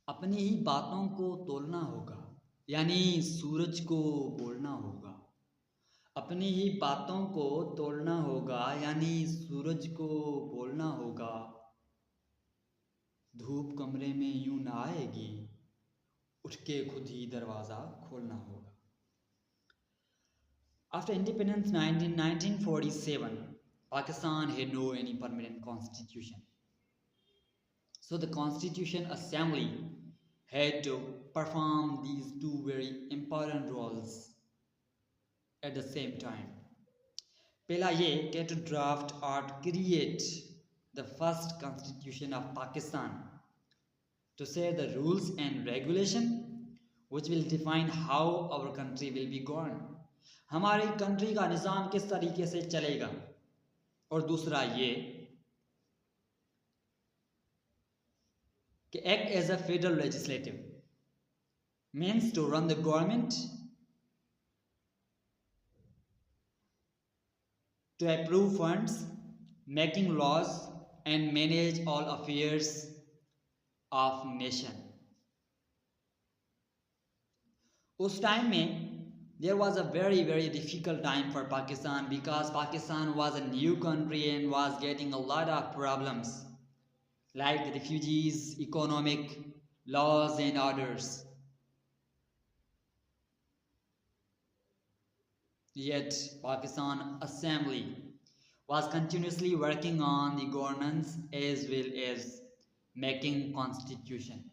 अपनी ही बातों को तोलना होगा, यानी सूरज को बोलना होगा। अपनी ही बातों को तोलना होगा, यानी सूरज को बोलना होगा। धूप कमरे में यूं ना आएगी, उठ के खुद ही दरवाज़ा खोलना होगा। After independence 1947, Pakistan had no any permanent constitution. So the Constitution Assembly had to perform these two very important roles at the same time. पहला ये कि to draft or create the first constitution of Pakistan, to set the rules and regulation which will define how our country will be governed. हमारी country का निज़ाम किस तरीके से चलेगा। और दूसरा ये कि act as a federal legislative means to run the government, to approve funds, making laws and manage all affairs of nation. उस टाइम में there was a very difficult time for Pakistan, because Pakistan was a new country and was getting a lot of problems like refugees, economic, laws and orders. Yet Pakistan Assembly was continuously working on the governance as well as making constitution.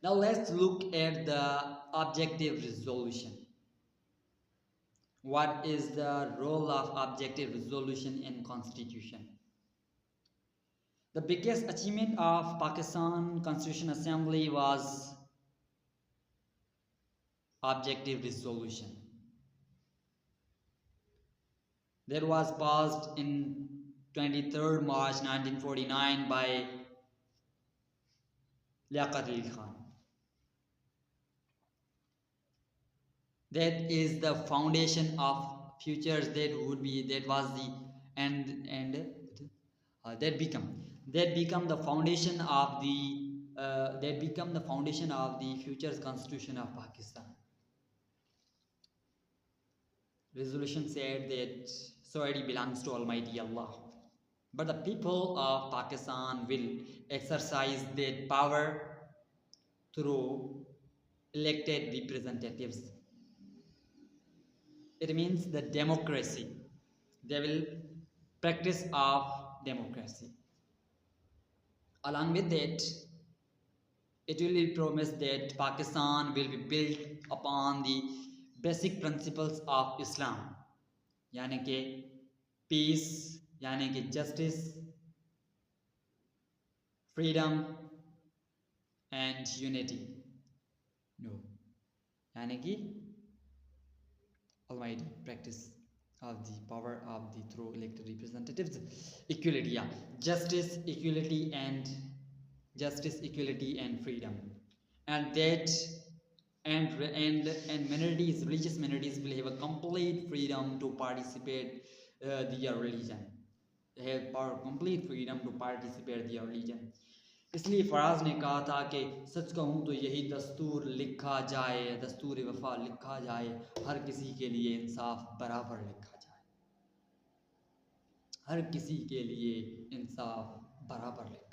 Now let's look at the objective resolution. What is the role of objective resolution in constitution? The biggest achievement of Pakistan Constitution Assembly was objective resolution. That was passed in 23rd March 1949 by Liaquat Ali Khan. That is the foundation of futures. That was the that become the foundation of the futures constitution of Pakistan. Resolution said that sovereignty belongs to Almighty Allah, but the people of Pakistan will exercise that power through elected representatives. It means the democracy. They will practice of democracy. Along with that, it will be promised that Pakistan will be built upon the basic principles of Islam, यानी कि peace, यानी कि justice, freedom and unity. No, यानी कि Almighty practice of the power of the through elected representatives, equality, justice, equality and freedom, and that and minorities, religious minorities will have a complete freedom to participate their religion. They have complete freedom to participate their religion. इसलिए फराज ने कहा था कि सच कहूँ तो यही दस्तूर लिखा जाए, दस्तूर वफा लिखा जाए, हर किसी के लिए इंसाफ बराबर लिखा जाए, हर किसी के लिए इंसाफ बराबर लिखा